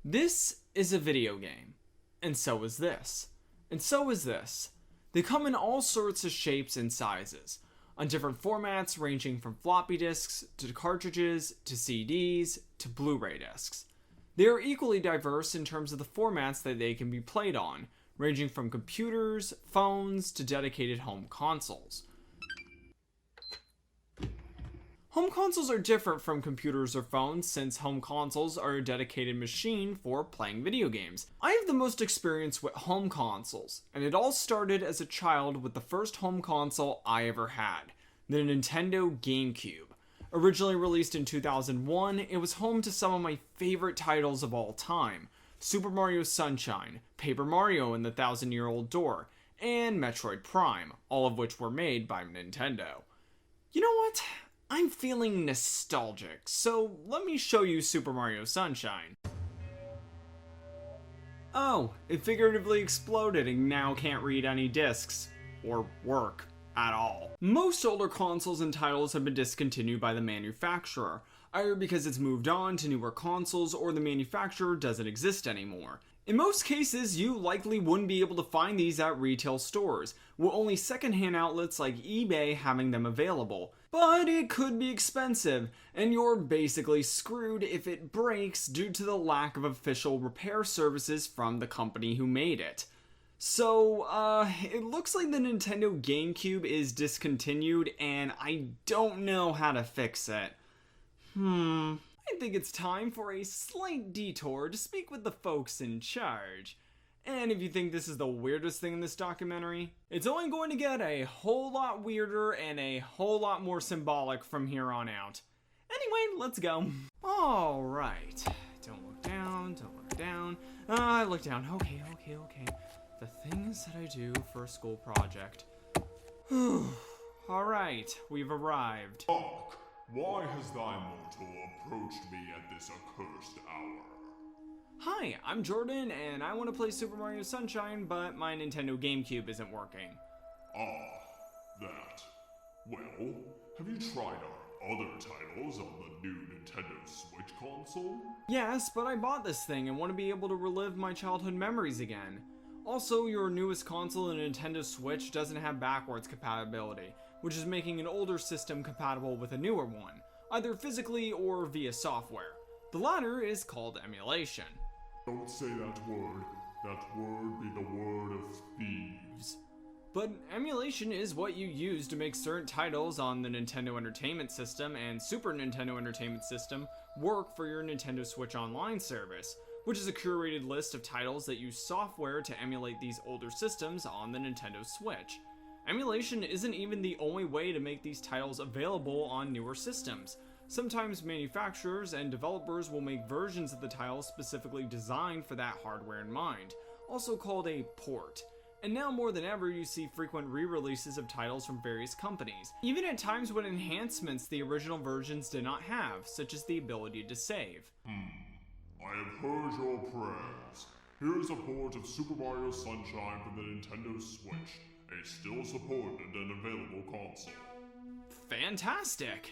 This is a video game, and so is this, and so is this. They come in all sorts of shapes and sizes, on different formats ranging from floppy disks to cartridges to CDs to Blu-ray discs. They are equally diverse in terms of the formats that they can be played on, ranging from computers, phones, to dedicated home consoles. Home consoles are different from computers or phones since home consoles are a dedicated machine for playing video games. I have the most experience with home consoles, and it all started as a child with the first home console I ever had, the Nintendo GameCube. Originally released in 2001, it was home to some of my favorite titles of all time: Super Mario Sunshine, Paper Mario and the Thousand-Year-Old Door, and Metroid Prime, all of which were made by Nintendo. You know what? I'm feeling nostalgic, so let me show you Super Mario Sunshine. Oh, it figuratively exploded and now can't read any discs, or work at all. Most older consoles and titles have been discontinued by the manufacturer, either because it's moved on to newer consoles or the manufacturer doesn't exist anymore. In most cases, you likely wouldn't be able to find these at retail stores, with only secondhand outlets like eBay having them available. But it could be expensive, and you're basically screwed if it breaks due to the lack of official repair services from the company who made it. So, it looks like the Nintendo GameCube is discontinued, and I don't know how to fix it. I think it's time for a slight detour to speak with the folks in charge. And if you think this is the weirdest thing in this documentary, it's only going to get a whole lot weirder and a whole lot more symbolic from here on out. Anyway, let's go. Alright. Don't look down, don't look down. I look down. Okay. The things that I do for a school project. Alright, we've arrived. Hark! Why has thy mortal approached me at this accursed hour? Hi, I'm Jordan, and I want to play Super Mario Sunshine, but my Nintendo GameCube isn't working. Ah, that. Well, have you tried our other titles on the new Nintendo Switch console? Yes, but I bought this thing and want to be able to relive my childhood memories again. Also, your newest console, the Nintendo Switch, doesn't have backwards compatibility, which is making an older system compatible with a newer one, either physically or via software. The latter is called emulation. Don't say that word. That word be the word of thieves. But emulation is what you use to make certain titles on the Nintendo Entertainment System and Super Nintendo Entertainment System work for your Nintendo Switch Online service, which is a curated list of titles that use software to emulate these older systems on the Nintendo Switch. Emulation isn't even the only way to make these titles available on newer systems. Sometimes manufacturers and developers will make versions of the title specifically designed for that hardware in mind, also called a port. And now more than ever, you see frequent re-releases of titles from various companies, even at times with enhancements the original versions did not have, such as the ability to save. I have heard your prayers. Here is a port of Super Mario Sunshine for the Nintendo Switch, a still supported and available console. Fantastic!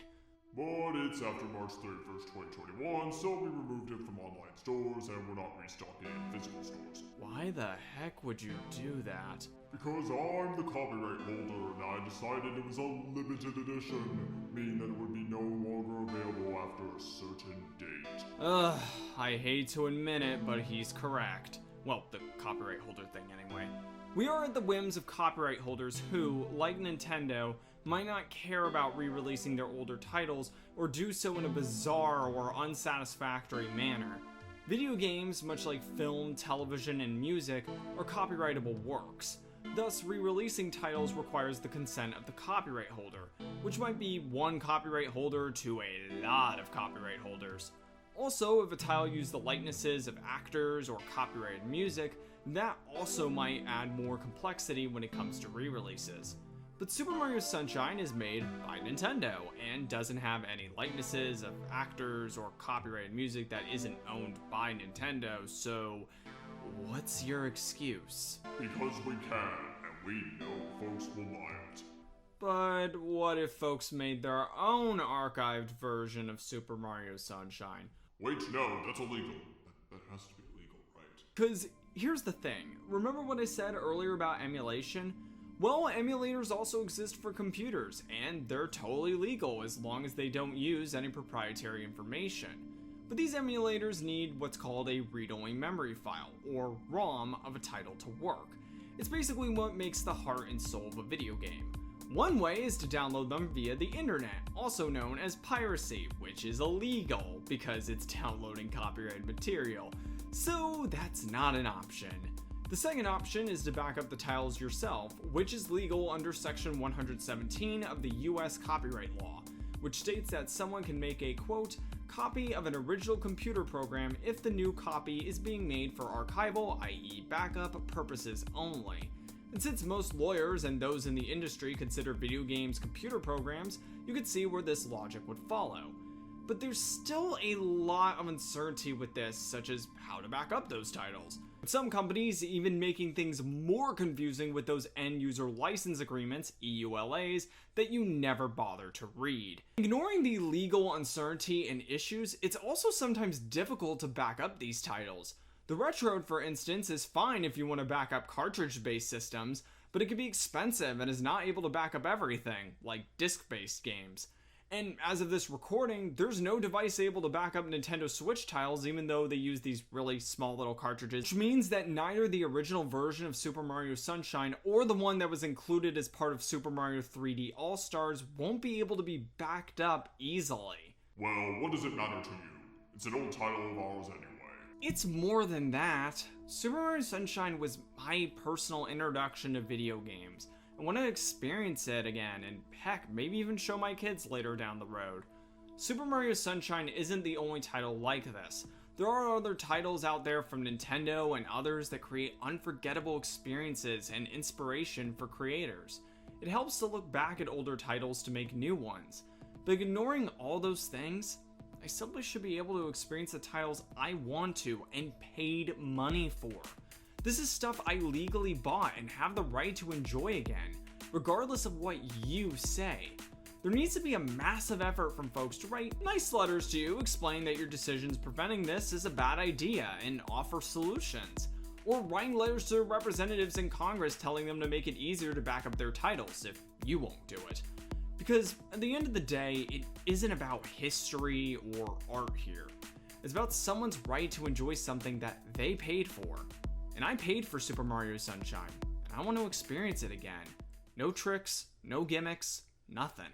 But it's after March 31st, 2021, so we removed it from online stores and we're not restocking it in physical stores. Why the heck would you do that? Because I'm the copyright holder and I decided it was a limited edition, meaning that it would be no longer available after a certain date. I hate to admit it, but he's correct. Well, the copyright holder thing anyway. We are at the whims of copyright holders who, like Nintendo, might not care about re-releasing their older titles or do so in a bizarre or unsatisfactory manner. Video games, much like film, television, and music, are copyrightable works. Thus, re-releasing titles requires the consent of the copyright holder, which might be one copyright holder to a lot of copyright holders. Also, if a title used the likenesses of actors or copyrighted music, that also might add more complexity when it comes to re-releases. But Super Mario Sunshine is made by Nintendo and doesn't have any likenesses of actors or copyrighted music that isn't owned by Nintendo, so what's your excuse? Because we can, and we know folks will buy it. But what if folks made their own archived version of Super Mario Sunshine? Wait, no, that's illegal. That has to be Because here's the thing, remember what I said earlier about emulation? Well, emulators also exist for computers, and they're totally legal as long as they don't use any proprietary information. But these emulators need what's called a read-only memory file, or ROM, of a title to work. It's basically what makes the heart and soul of a video game. One way is to download them via the internet, also known as piracy, which is illegal because it's downloading copyrighted material. So that's not an option. The second option is to back up the titles yourself, which is legal under Section 117 of the US copyright law, which states that someone can make a, quote, copy of an original computer program if the new copy is being made for archival, i.e. backup, purposes only. And since most lawyers and those in the industry consider video games computer programs, you could see where this logic would follow. But there's still a lot of uncertainty with this, such as how to back up those titles. Some companies even making things more confusing with those end-user license agreements, EULAs, that you never bother to read. Ignoring the legal uncertainty and issues, it's also sometimes difficult to back up these titles. The Retroad, for instance, is fine if you want to back up cartridge-based systems, but it can be expensive and is not able to back up everything, like disc-based games. And as of this recording, there's no device able to back up Nintendo Switch titles even though they use these really small little cartridges, which means that neither the original version of Super Mario Sunshine or the one that was included as part of Super Mario 3D All-Stars won't be able to be backed up easily. Well, what does it matter to you? It's an old title of ours anyway. It's more than that. Super Mario Sunshine was my personal introduction to video games. I want to experience it again, and heck, maybe even show my kids later down the road. Super Mario Sunshine isn't the only title like this. There are other titles out there from Nintendo and others that create unforgettable experiences and inspiration for creators. It helps to look back at older titles to make new ones. But ignoring all those things, I simply should be able to experience the titles I want to and paid money for. This is stuff I legally bought and have the right to enjoy again, regardless of what you say. There needs to be a massive effort from folks to write nice letters to you explaining that your decisions preventing this is a bad idea and offer solutions. Or writing letters to representatives in Congress telling them to make it easier to back up their titles if you won't do it. Because at the end of the day, it isn't about history or art here. It's about someone's right to enjoy something that they paid for. And I paid for Super Mario Sunshine, and I want to experience it again. No tricks, no gimmicks, nothing.